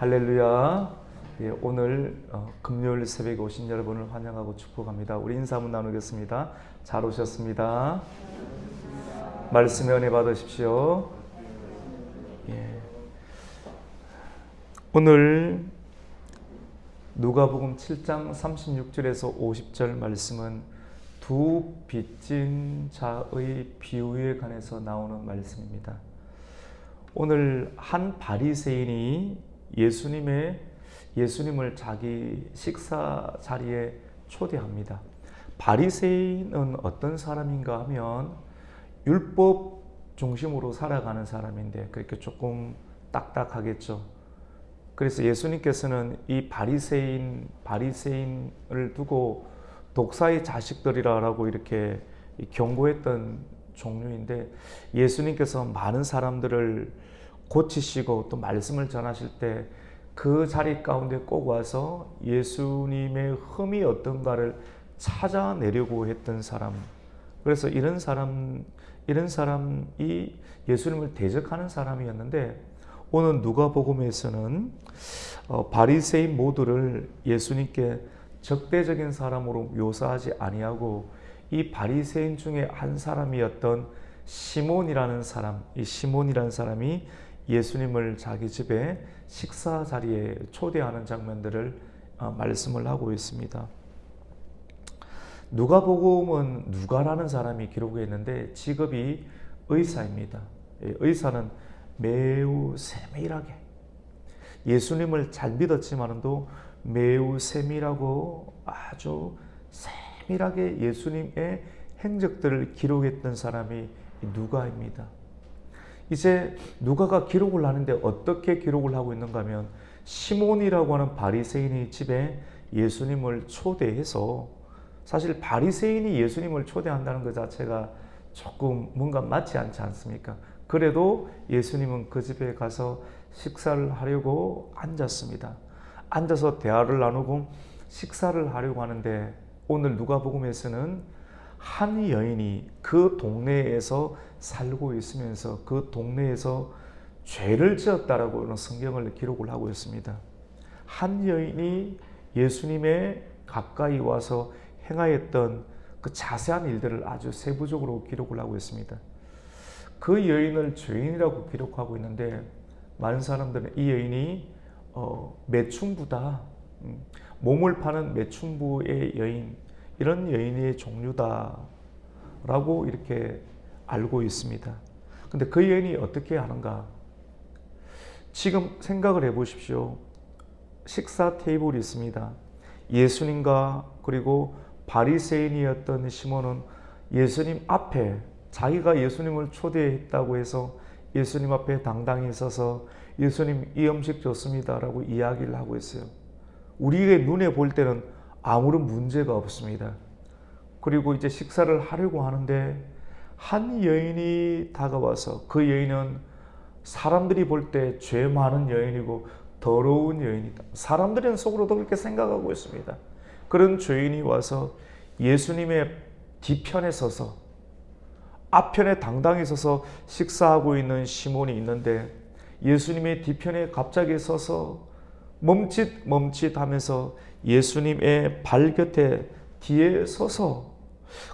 할렐루야. 예, 오늘 금요일 새벽에 오신 여러분을 환영하고 축복합니다. 우리 인사 한번 나누겠습니다. 잘 오셨습니다. 말씀의 은혜 받으십시오. 예. 오늘 누가복음 7장 36절에서 50절 말씀은 두 빚진 자의 비유에 관해서 나오는 말씀입니다. 오늘 한 바리새인이 예수님을 자기 식사 자리에 초대합니다. 바리새인은 어떤 사람인가 하면 율법 중심으로 살아가는 사람인데 그렇게 조금 딱딱하겠죠. 그래서 예수님께서는 이 바리새인을 두고 독사의 자식들이라고 이렇게 경고했던 종류인데, 예수님께서 많은 사람들을 고치시고 또 말씀을 전하실 때 그 자리 가운데 꼭 와서 예수님의 흠이 어떤가를 찾아내려고 했던 사람. 그래서 이런 사람이 예수님을 대적하는 사람이었는데, 오늘 누가복음에서는 바리새인 모두를 예수님께 적대적인 사람으로 묘사하지 아니하고 이 바리새인 중에 한 사람이었던 시몬이라는 사람, 이 시몬이라는 사람이 예수님을 자기 집에 식사 자리에 초대하는 장면들을 말씀을 하고 있습니다. 누가복음은 누가라는 사람이 기록했는데 직업이 의사입니다. 의사는 매우 세밀하게 예수님을 잘 믿었지만도 매우 세밀하고 아주 세밀하게 예수님의 행적들을 기록했던 사람이 누가입니다. 이제 누가가 기록을 하는데 어떻게 기록을 하고 있는가 하면, 시몬이라고 하는 바리새인의 집에 예수님을 초대해서, 사실 바리새인이 예수님을 초대한다는 것 자체가 조금 뭔가 맞지 않지 않습니까? 그래도 예수님은 그 집에 가서 식사를 하려고 앉았습니다. 앉아서 대화를 나누고 식사를 하려고 하는데, 오늘 누가복음에서는 한 여인이 그 동네에서 살고 있으면서 그 동네에서 죄를 지었다라고 성경을 기록을 하고 있습니다. 한 여인이 예수님의 가까이 와서 행하였던 그 자세한 일들을 아주 세부적으로 기록을 하고 있습니다. 그 여인을 죄인이라고 기록하고 있는데, 많은 사람들은 이 여인이 매춘부다, 몸을 파는 매춘부의 여인, 이런 여인의 종류다라고 이렇게 알고 있습니다. 근데 그 여인이 어떻게 하는가? 지금 생각을 해보십시오. 식사 테이블이 있습니다. 예수님과 그리고 바리새인이었던 시몬은 예수님 앞에, 자기가 예수님을 초대했다고 해서 예수님 앞에 당당히 서서 예수님 이 음식 좋습니다라고 이야기를 하고 있어요. 우리의 눈에 볼 때는 아무런 문제가 없습니다. 그리고 이제 식사를 하려고 하는데 한 여인이 다가와서, 그 여인은 사람들이 볼 때 죄 많은 여인이고 더러운 여인이다, 사람들은 속으로도 그렇게 생각하고 있습니다. 그런 죄인이 와서 예수님의 뒤편에 서서, 앞편에 당당히 서서 식사하고 있는 시몬이 있는데, 예수님의 뒤편에 갑자기 서서 멈칫 하면서 예수님의 발 곁에 뒤에 서서,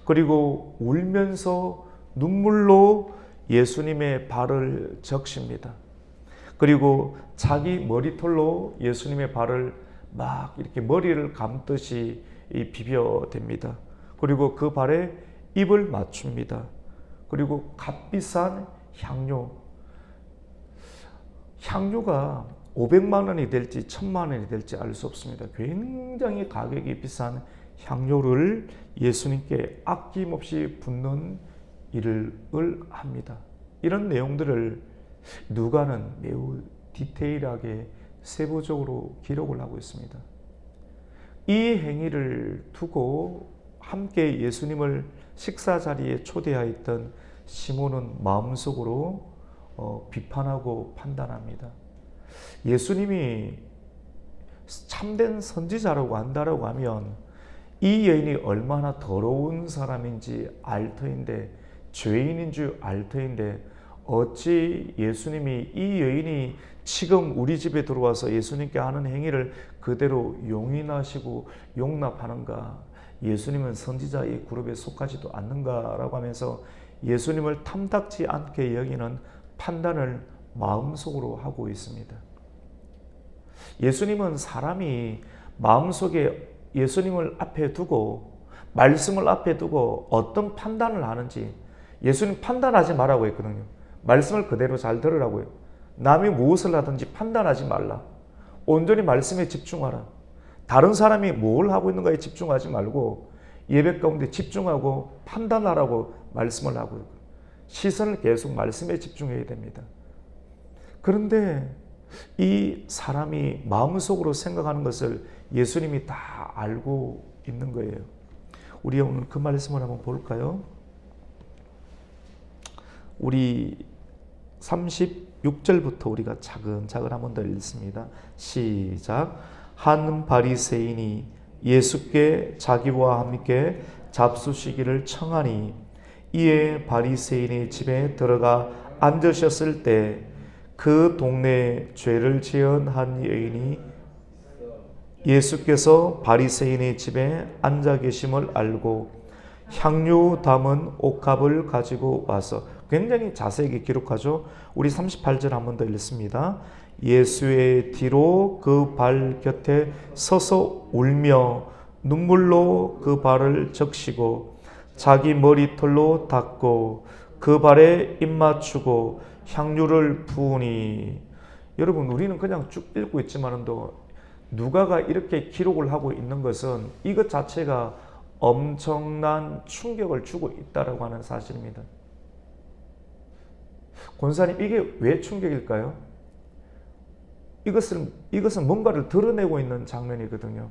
그리고 울면서 눈물로 예수님의 발을 적십니다. 그리고 자기 머리털로 예수님의 발을 막 이렇게 머리를 감듯이 비벼댑니다. 그리고 그 발에 입을 맞춥니다. 그리고 값비싼 향료가 500만 원이 될지 1000만 원이 될지 알 수 없습니다. 굉장히 가격이 비싼 향료를 예수님께 아낌없이 붓는 일을 합니다. 이런 내용들을 누가는 매우 디테일하게 세부적으로 기록을 하고 있습니다. 이 행위를 두고 함께 예수님을 식사 자리에 초대하였던 시몬은 마음속으로 비판하고 판단합니다. 예수님이 참된 선지자라고 한다라고 하면 이 여인이 얼마나 더러운 사람인지 알 터인데, 죄인인 줄 알 터인데 어찌 예수님이 이 여인이 지금 우리 집에 들어와서 예수님께 하는 행위를 그대로 용인하시고 용납하는가? 예수님은 선지자의 그룹에 속하지도 않는가라고 하면서 예수님을 탐탁지 않게 여기는 판단을 마음속으로 하고 있습니다. 예수님은 사람이 마음속에 예수님을 앞에 두고 말씀을 앞에 두고 어떤 판단을 하는지 예수님 판단하지 말라고 했거든요. 말씀을 그대로 잘 들으라고요. 남이 무엇을 하든지 판단하지 말라. 온전히 말씀에 집중하라. 다른 사람이 뭘 하고 있는가에 집중하지 말고 예배 가운데 집중하고 판단하라고 말씀을 하고 있고 시선을 계속 말씀에 집중해야 됩니다. 그런데 이 사람이 마음속으로 생각하는 것을 예수님이 다 알고 있는 거예요. 우리 오늘 그 말씀을 한번 볼까요? 우리 36절부터 우리가 차근차근 한번 더 읽습니다. 시작. 한 바리새인이 예수께 자기와 함께 잡수시기를 청하니 이에 바리새인의 집에 들어가 앉으셨을 때 그 동네에 죄를 지은 한 여인이 예수께서 바리새인의 집에 앉아 계심을 알고 향유 담은 옥합을 가지고 와서 굉장히 자세하게 기록하죠. 우리 38절 한번 더 읽습니다. 예수의 뒤로 그 발 곁에 서서 울며 눈물로 그 발을 적시고 자기 머리털로 닦고 그 발에 입 맞추고 향유를 부으니. 여러분, 우리는 그냥 쭉 읽고 있지만도 누가가 이렇게 기록을 하고 있는 것은 이것 자체가 엄청난 충격을 주고 있다라고 하는 사실입니다. 권사님, 이게 왜 충격일까요? 이것은 뭔가를 드러내고 있는 장면이거든요.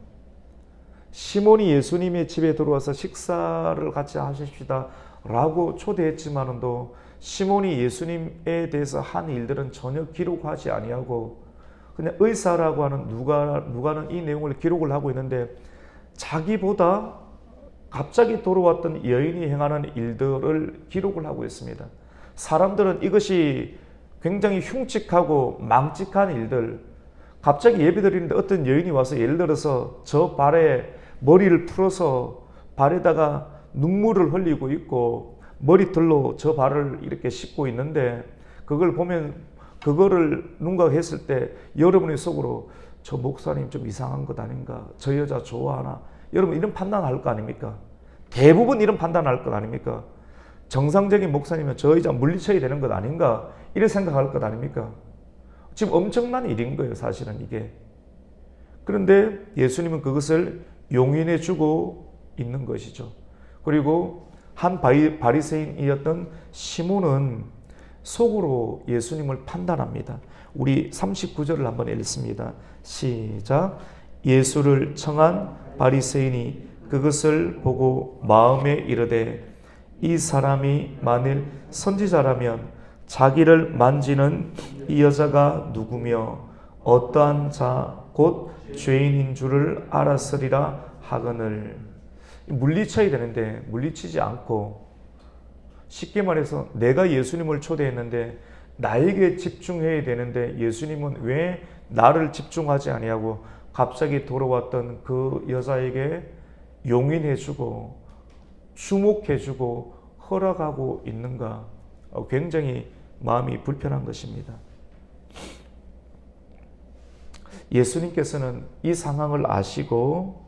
시몬이 예수님의 집에 들어와서 식사를 같이 하십시다 라고 초대했지만도 시몬이 예수님에 대해서 한 일들은 전혀 기록하지 아니하고 그냥 의사라고 하는 누가는 이 내용을 기록을 하고 있는데 자기보다 갑자기 돌아왔던 여인이 행하는 일들을 기록을 하고 있습니다. 사람들은 이것이 굉장히 흉측하고 망측한 일들, 갑자기 예배드리는데 어떤 여인이 와서 예를 들어서 저 발에 머리를 풀어서 발에다가 눈물을 흘리고 있고 머리털로 저 발을 이렇게 씻고 있는데 그걸 보면 그거를 누군가 했을 때 여러분의 속으로 저 목사님 좀 이상한 것 아닌가? 저 여자 좋아하나? 여러분 이런 판단할 거 아닙니까? 대부분 이런 판단할 것 아닙니까? 정상적인 목사님은 저 여자 물리쳐야 되는 것 아닌가? 이런 생각할 것 아닙니까? 지금 엄청난 일인 거예요, 사실은 이게. 그런데 예수님은 그것을 용인해 주고 있는 것이죠. 그리고 한 바리새인이었던 시몬은 속으로 예수님을 판단합니다. 우리 39절을 한번 읽습니다. 시작. 예수를 청한 바리새인이 그것을 보고 마음에 이르되 이 사람이 만일 선지자라면 자기를 만지는 이 여자가 누구며 어떠한 자 곧 죄인인 줄을 알았으리라 하거늘. 물리쳐야 되는데 물리치지 않고 쉽게 말해서 내가 예수님을 초대했는데 나에게 집중해야 되는데 예수님은 왜 나를 집중하지 아니하고 갑자기 돌아왔던 그 여자에게 용인해주고 주목해주고 허락하고 있는가? 굉장히 마음이 불편한 것입니다. 예수님께서는 이 상황을 아시고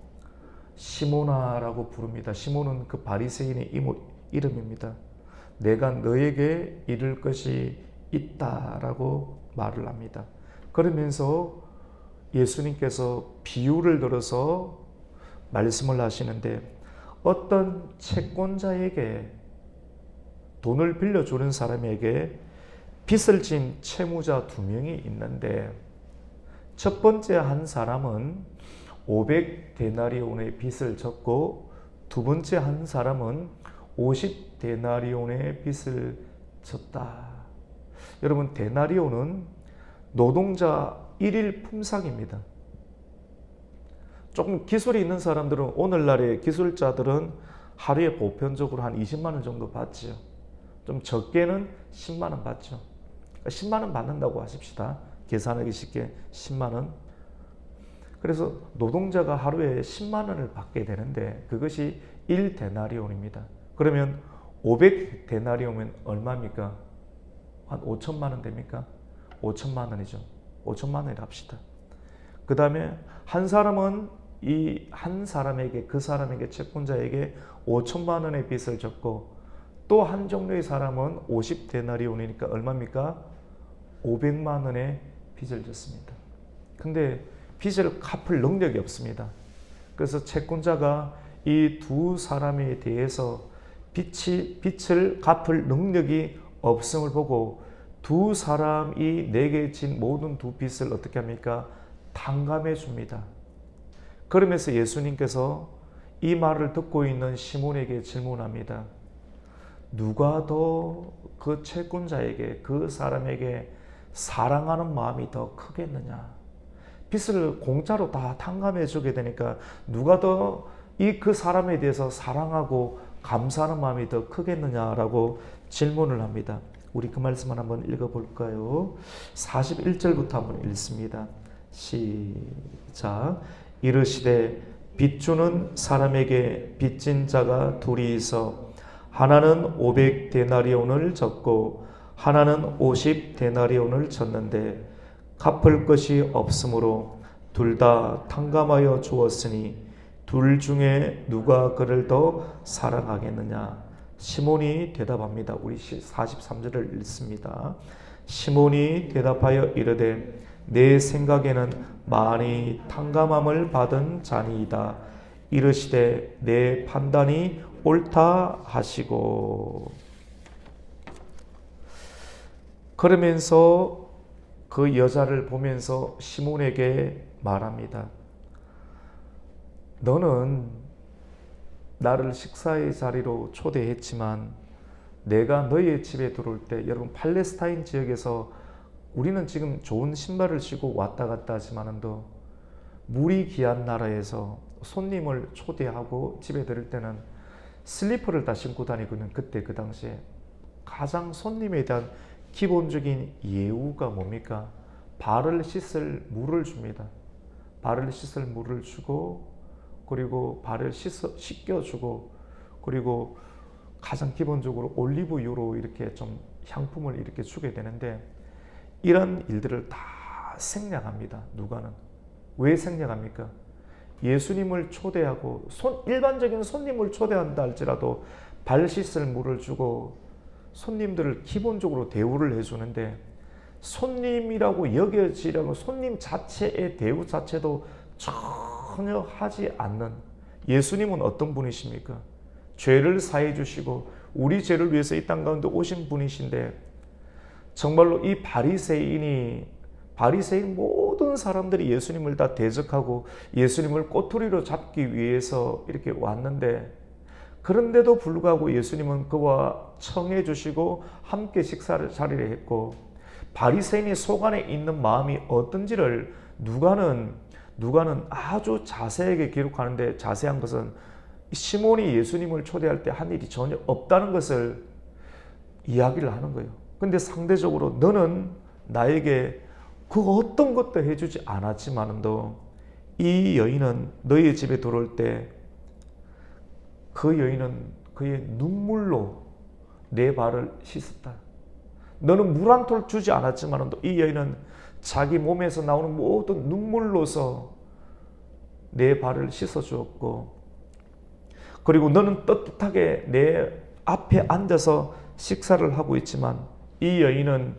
시몬아라고 부릅니다. 시몬은 그 바리새인의 이름입니다. 내가 너에게 이룰 것이 있다라고 말을 합니다. 그러면서 예수님께서 비유를 들어서 말씀을 하시는데 어떤 채권자에게 돈을 빌려주는 사람에게 빚을 진 채무자 2명이 있는데 첫 번째 한 사람은 500데나리온의 빚을 졌고 두 번째 한 사람은 50데나리온의 빚을 졌다. 여러분, 데나리온은 노동자 1일 품삯입니다. 조금 기술이 있는 사람들은 오늘날의 기술자들은 하루에 보편적으로 한 20만 원 정도 받죠. 좀 적게는 10만 원 받죠. 10만 원 받는다고 하십시다. 계산하기 쉽게 10만 원. 그래서 노동자가 하루에 10만 원을 받게 되는데 그것이 1데나리온입니다. 그러면 500데나리온이면 얼마입니까? 한 5천만 원 됩니까? 5천만 원이죠. 5천만 원이라 합시다. 그 다음에 한 사람은 이 한 사람에게, 그 사람에게, 채권자에게 5천만 원의 빚을 졌고, 또 한 종류의 사람은 50데나리온이니까 얼마입니까? 500만 원의 빚을 졌습니다. 근데 빚을 갚을 능력이 없습니다. 그래서 채권자가 이 두 사람에 대해서 빚을 갚을 능력이 없음을 보고 두 사람이 내게 진 모든 두 빚을 어떻게 합니까? 탕감해 줍니다. 그러면서 예수님께서 이 말을 듣고 있는 시몬에게 질문합니다. 누가 더 그 채권자에게, 그 사람에게 사랑하는 마음이 더 크겠느냐? 빚을 공짜로 다 탕감해 주게 되니까 누가 더 그 사람에 대해서 사랑하고 감사하는 마음이 더 크겠느냐라고 질문을 합니다. 우리 그 말씀을 한번 읽어볼까요? 41절부터 한번 읽습니다. 시작. 이르시되 빚 주는 사람에게 빚진 자가 둘이 있어 하나는 500데나리온을 졌고 하나는 50데나리온을 졌는데 갚을 것이 없으므로 둘 다 탕감하여 주었으니 둘 중에 누가 그를 더 사랑하겠느냐? 시몬이 대답합니다. 우리 43절을 읽습니다. 시몬이 대답하여 이르되 내 생각에는 많이 탕감함을 받은 자니이다. 이르시되 내 판단이 옳다 하시고. 그러면서 그 여자를 보면서 시몬에게 말합니다. 너는 나를 식사의 자리로 초대했지만 내가 너희의 집에 들어올 때, 여러분 팔레스타인 지역에서 우리는 지금 좋은 신발을 신고 왔다 갔다 하지만도 물이 귀한 나라에서 손님을 초대하고 집에 들을 때는 슬리퍼를 다 신고 다니고는 그때 그 당시에 가장 손님에 대한 기본적인 예우가 뭡니까? 발을 씻을 물을 줍니다. 발을 씻을 물을 주고, 그리고 발을 씻겨주고, 그리고 가장 기본적으로 올리브유로 이렇게 좀 향품을 이렇게 주게 되는데, 이런 일들을 다 생략합니다. 누가는. 왜 생략합니까? 예수님을 초대하고 일반적인 손님을 초대한다 할지라도 발 씻을 물을 주고 손님들을 기본적으로 대우를 해주는데, 손님이라고 여겨지려고 손님 자체의 대우 자체도 전혀 하지 않는 예수님은 어떤 분이십니까? 죄를 사해 주시고 우리 죄를 위해서 이 땅 가운데 오신 분이신데, 정말로 이 바리새인 모든 사람들이 예수님을 다 대적하고 예수님을 꼬투리로 잡기 위해서 이렇게 왔는데, 그런데도 불구하고 예수님은 그와 청해 주시고 함께 식사를 자리를 했고, 바리새인의 속 안에 있는 마음이 어떤지를 누가는 아주 자세하게 기록하는데, 자세한 것은 시몬이 예수님을 초대할 때 한 일이 전혀 없다는 것을 이야기를 하는 거예요. 근데 상대적으로 너는 나에게 그 어떤 것도 해주지 않았지만도 이 여인은 너희 집에 들어올 때 그 여인은 그의 눈물로 내 발을 씻었다. 너는 물 한 톨 주지 않았지만도 이 여인은 자기 몸에서 나오는 모든 눈물로서 내 발을 씻어 주었고, 그리고 너는 떳떳하게 내 앞에 앉아서 식사를 하고 있지만 이 여인은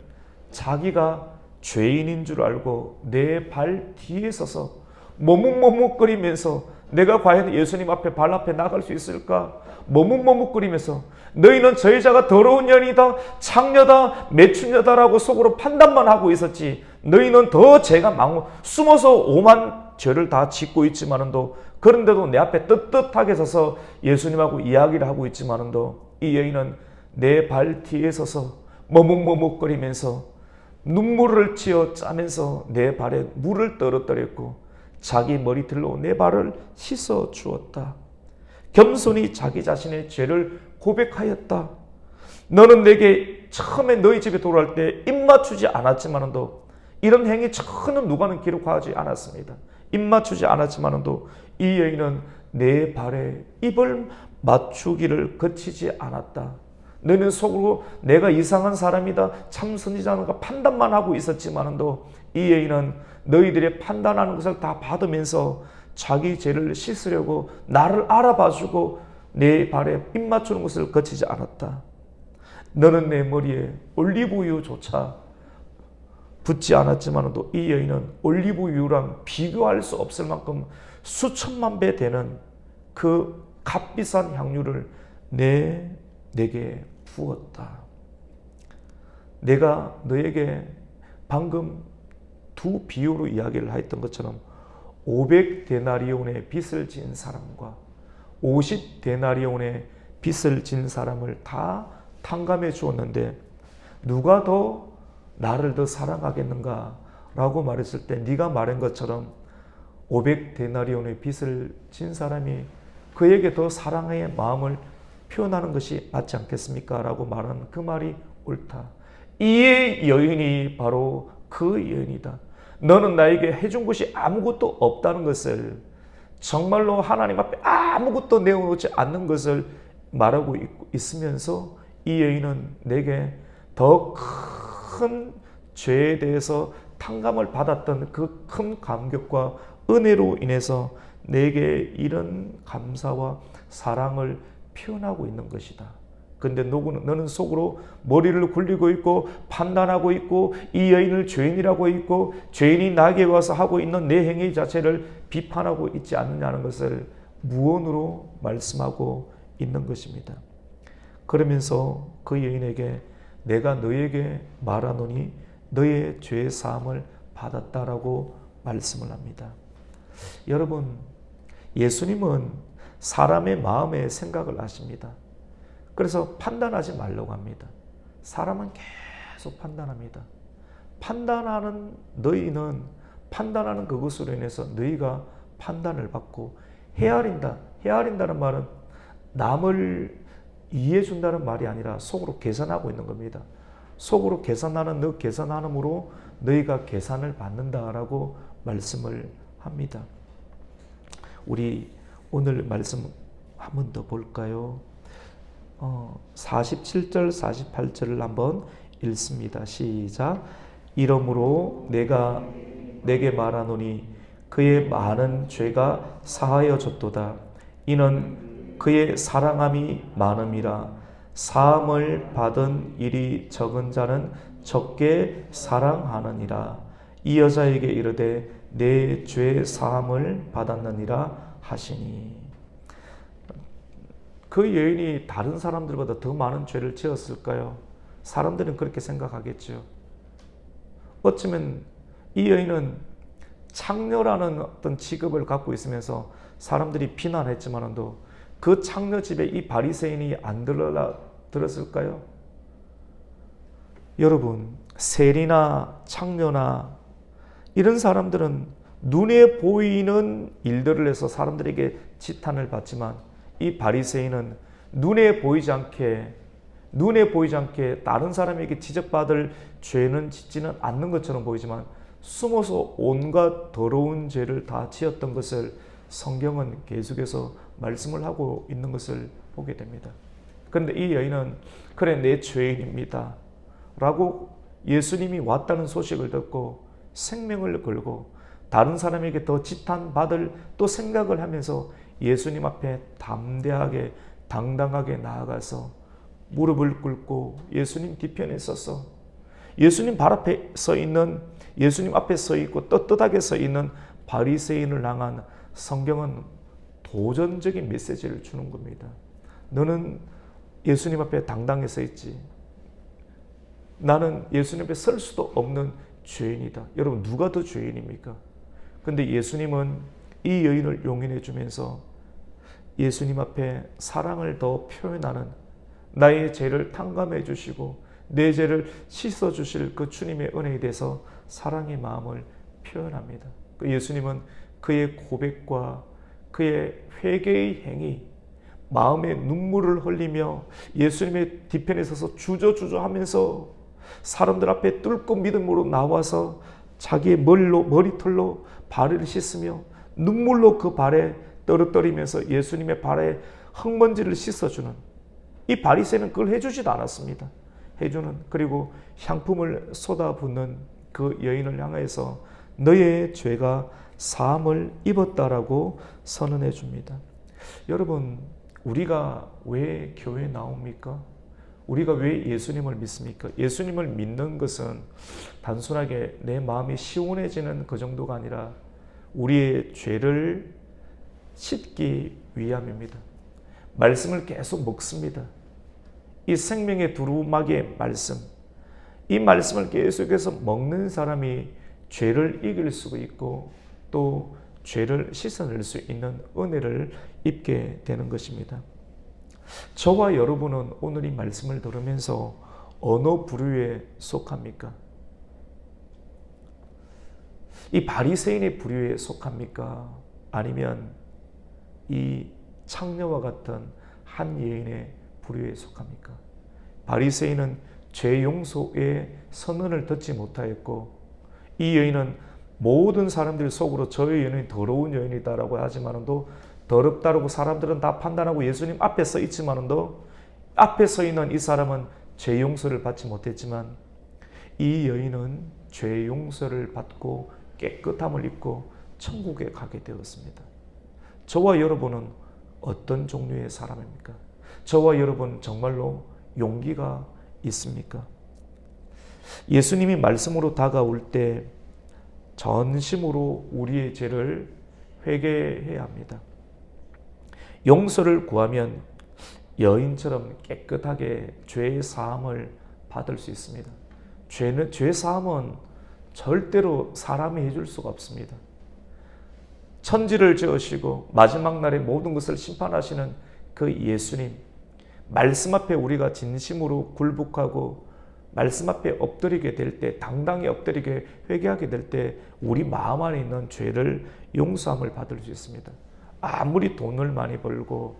자기가 죄인인 줄 알고 내 발 뒤에 서서 머뭇머뭇거리면서 내가 과연 예수님 앞에 발 앞에 나갈 수 있을까? 머뭇머뭇거리면서 너희는 저 여자가 더러운 년이다, 창녀다, 매춘녀다라고 속으로 판단만 하고 있었지, 너희는 더 죄가 숨어서 오만 죄를 다 짓고 있지만도, 그런데도 내 앞에 떳떳하게 서서 예수님하고 이야기를 하고 있지만도 이 여인은 내 발 뒤에 서서 머뭇머뭇거리면서 눈물을 쥐어 짜면서 내 발에 물을 떨어뜨렸고 자기 머리털로 내 발을 씻어 주었다. 겸손히 자기 자신의 죄를 고백하였다. 너는 내게 처음에 너희 집에 돌아올 때 입맞추지 않았지만도 이런 행위 전혀 누가는 기록하지 않았습니다. 입맞추지 않았지만도 이 여인은 내 발에 입을 맞추기를 거치지 않았다. 너는 속으로 내가 이상한 사람이다, 참 선지자인가 판단만 하고 있었지만도 이 여인은 너희들의 판단하는 것을 다 받으면서 자기 죄를 씻으려고 나를 알아봐주고 내 발에 입 맞추는 것을 거치지 않았다. 너는 내 머리에 올리브유조차 붓지 않았지만도 이 여인은 올리브유랑 비교할 수 없을 만큼 수천만 배 되는 그 값비싼 향유를 내게 부었다. 내가 너에게 방금 두 비유로 이야기를 했던 것처럼 500데나리온의 빚을 진 사람과 50데나리온의 빚을 진 사람을 다 탕감해 주었는데 누가 더 나를 더 사랑하겠는가 라고 말했을 때 네가 말한 것처럼 500데나리온의 빚을 진 사람이 그에게 더 사랑의 마음을 표현하는 것이 맞지 않겠습니까? 라고 말하는 그 말이 옳다. 이의 여인이 바로 그 여인이다. 너는 나에게 해준 것이 아무것도 없다는 것을, 정말로 하나님 앞에 아무것도 내어놓지 않는 것을 말하고 있으면서 이 여인은 내게 더 큰 죄에 대해서 탕감을 받았던 그 큰 감격과 은혜로 인해서 내게 이런 감사와 사랑을 표현하고 있는 것이다. 근데 너는 속으로 머리를 굴리고 있고 판단하고 있고 이 여인을 죄인이라고 있고 죄인이 나에게 와서 하고 있는 내 행위 자체를 비판하고 있지 않느냐는 것을 무언으로 말씀하고 있는 것입니다. 그러면서 그 여인에게 내가 너에게 말하노니 너의 죄 사함을 받았다라고 말씀을 합니다. 여러분, 예수님은 사람의 마음의 생각을 아십니다. 그래서 판단하지 말라고 합니다. 사람은 계속 판단합니다. 판단하는 너희는 판단하는 그것으로 인해서 너희가 판단을 받고 헤아린다. 헤아린다는 말은 남을 이해해 준다는 말이 아니라 속으로 계산하고 있는 겁니다. 속으로 계산하는 너 계산함으로 너희가 계산을 받는다라고 말씀을 합니다. 우리 오늘 말씀 한 번 더 볼까요? 47절 48절을 한번 읽습니다. 시작. 이러므로 내가 내게 말하노니 그의 많은 죄가 사하여졌도다. 이는 그의 사랑함이 많음이라. 사함을 받은 일이 적은 자는 적게 사랑하느니라. 이 여자에게 이르되 내 죄 사함을 받았느니라 하시니. 그 여인이 다른 사람들보다 더 많은 죄를 지었을까요? 사람들은 그렇게 생각하겠죠. 어쩌면 이 여인은 창녀라는 어떤 직업을 갖고 있으면서 사람들이 비난했지만도 그 창녀 집에 이 바리새인이 안 들었을까요? 여러분, 세리나 창녀나 이런 사람들은 눈에 보이는 일들을 해서 사람들에게 지탄을 받지만 이 바리새인은 눈에 보이지 않게 다른 사람에게 지적받을 죄는 짓지는 않는 것처럼 보이지만 숨어서 온갖 더러운 죄를 다 지었던 것을 성경은 계속해서 말씀을 하고 있는 것을 보게 됩니다. 그런데 이 여인은 그래 내 죄인입니다 라고 예수님이 왔다는 소식을 듣고 생명을 걸고 다른 사람에게 더 지탄받을 또 생각을 하면서 예수님 앞에 담대하게 당당하게 나아가서 무릎을 꿇고 예수님 뒤편에 서서 예수님 발 앞에 서 있는, 예수님 앞에 서 있고 떳떳하게 서 있는 바리새인을 향한 성경은 도전적인 메시지를 주는 겁니다. 너는 예수님 앞에 당당히 서 있지. 나는 예수님 앞에 설 수도 없는 죄인이다. 여러분, 누가 더 죄인입니까? 근데 예수님은 이 여인을 용인해 주면서 예수님 앞에 사랑을 더 표현하는, 나의 죄를 탕감해 주시고 내 죄를 씻어 주실 그 주님의 은혜에 대해서 사랑의 마음을 표현합니다. 그 예수님은 그의 고백과 그의 회개의 행위, 마음에 눈물을 흘리며 예수님의 뒤편에 서서 주저주저하면서 사람들 앞에 뚫고 믿음으로 나와서 자기의 머리털로 발을 씻으며 눈물로 그 발에 떨어뜨리면서 예수님의 발에 흙먼지를 씻어주는, 이 바리새인은 그걸 해주지도 않았습니다. 그리고 향품을 쏟아붓는 그 여인을 향해서 너의 죄가 사함을 입었다라고 선언해 줍니다. 여러분, 우리가 왜 교회에 나옵니까? 우리가 왜 예수님을 믿습니까? 예수님을 믿는 것은 단순하게 내 마음이 시원해지는 그 정도가 아니라 우리의 죄를 씻기 위함입니다. 말씀을 계속 먹습니다. 이 생명의 두루마기의 말씀, 이 말씀을 계속해서 먹는 사람이 죄를 이길 수가 있고 또 죄를 씻어낼 수 있는 은혜를 입게 되는 것입니다. 저와 여러분은 오늘 이 말씀을 들으면서 어느 부류에 속합니까? 이 바리새인의 부류에 속합니까? 아니면 이 창녀와 같은 한 여인의 부류에 속합니까? 바리새인은 죄 용서의 선언을 듣지 못하였고 이 여인은 모든 사람들 속으로 저 여인은 더러운 여인이다라고 하지만도 더럽다라고 사람들은 다 판단하고 예수님 앞에 서 있지만도 앞에 서 있는 이 사람은 죄 용서를 받지 못했지만 이 여인은 죄 용서를 받고 깨끗함을 입고 천국에 가게 되었습니다. 저와 여러분은 어떤 종류의 사람입니까? 저와 여러분 정말로 용기가 있습니까? 예수님이 말씀으로 다가올 때 전심으로 우리의 죄를 회개해야 합니다. 용서를 구하면 여인처럼 깨끗하게 죄의 사함을 받을 수 있습니다. 죄 사함은 절대로 사람이 해줄 수가 없습니다. 천지를 지으시고 마지막 날에 모든 것을 심판하시는 그 예수님, 말씀 앞에 우리가 진심으로 굴복하고 말씀 앞에 엎드리게 될 때, 당당히 엎드리게 회개하게 될 때 우리 마음 안에 있는 죄를 용서함을 받을 수 있습니다. 아무리 돈을 많이 벌고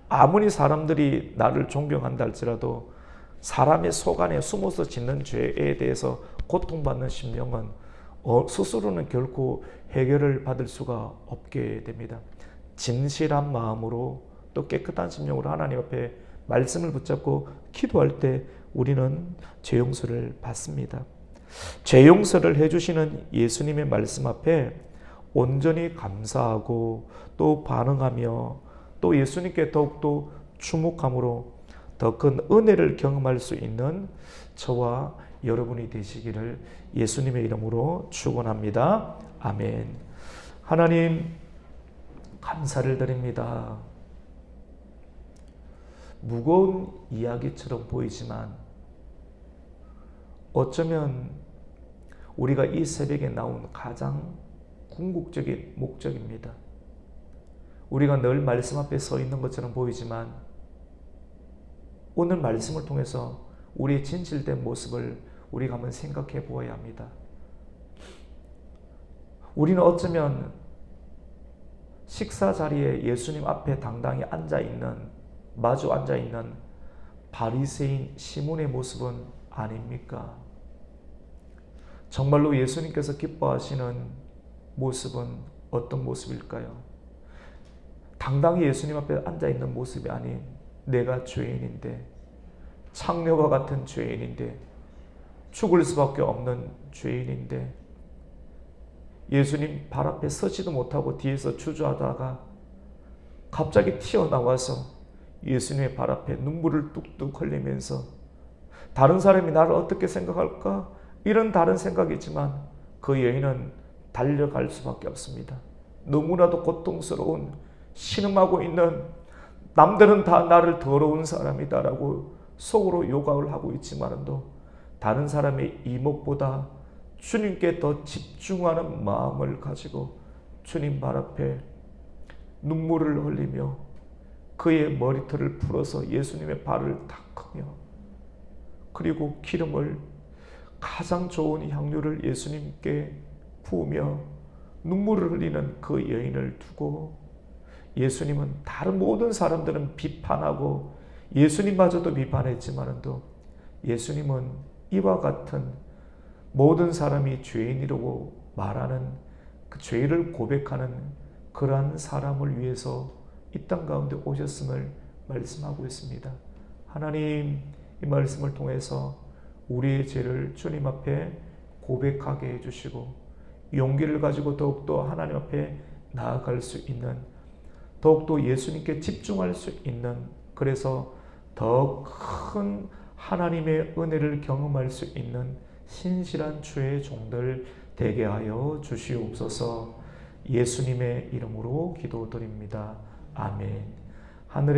아무리 사람들이 나를 존경한다 할지라도 사람의 속 안에 숨어서 짓는 죄에 대해서 고통받는 심령은 스스로는 결코 해결을 받을 수가 없게 됩니다. 진실한 마음으로 또 깨끗한 심령으로 하나님 앞에 말씀을 붙잡고 기도할 때 우리는 죄 용서를 받습니다. 죄 용서를 해주시는 예수님의 말씀 앞에 온전히 감사하고 또 반응하며 또 예수님께 더욱더 주목함으로 더 큰 은혜를 경험할 수 있는 저와 여러분이 되시기를 예수님의 이름으로 축원합니다. 아멘. 하나님 감사를 드립니다. 무거운 이야기처럼 보이지만 어쩌면 우리가 이 새벽에 나온 가장 궁극적인 목적입니다. 우리가 늘 말씀 앞에 서 있는 것처럼 보이지만 오늘 말씀을 통해서 우리의 진실된 모습을 우리가 한번 생각해 보아야 합니다. 우리는 어쩌면 식사 자리에 예수님 앞에 당당히 마주 앉아 있는 바리새인 시몬의 모습은 아닙니까? 정말로 예수님께서 기뻐하시는 모습은 어떤 모습일까요? 당당히 예수님 앞에 앉아 있는 모습이 아닌 내가 죄인인데, 창녀와 같은 죄인인데, 죽을 수밖에 없는 죄인인데 예수님 발 앞에 서지도 못하고 뒤에서 주저하다가 갑자기 튀어나와서 예수님의 발 앞에 눈물을 뚝뚝 흘리면서 다른 사람이 나를 어떻게 생각할까? 이런 다른 생각이지만 그 여인은 달려갈 수밖에 없습니다. 너무나도 고통스러운, 신음하고 있는, 남들은 다 나를 더러운 사람이다라고 속으로 요각을 하고 있지만도 다른 사람의 이목보다 주님께 더 집중하는 마음을 가지고 주님 발 앞에 눈물을 흘리며 그의 머리털을 풀어서 예수님의 발을 닦으며 그리고 기름을, 가장 좋은 향유를 예수님께 부으며 눈물을 흘리는 그 여인을 두고 예수님은 다른 모든 사람들은 비판하고 예수님마저도 비판했지만도 예수님은 이와 같은 모든 사람이 죄인이라고 말하는 그 죄를 고백하는 그러한 사람을 위해서 이 땅 가운데 오셨음을 말씀하고 있습니다. 하나님, 이 말씀을 통해서 우리의 죄를 주님 앞에 고백하게 해주시고 용기를 가지고 더욱더 하나님 앞에 나아갈 수 있는, 더욱더 예수님께 집중할 수 있는, 그래서 더 큰 하나님의 은혜를 경험할 수 있는 신실한 주의 종들 되게 하여 주시옵소서. 예수님의 이름으로 기도드립니다. 아멘. 하늘의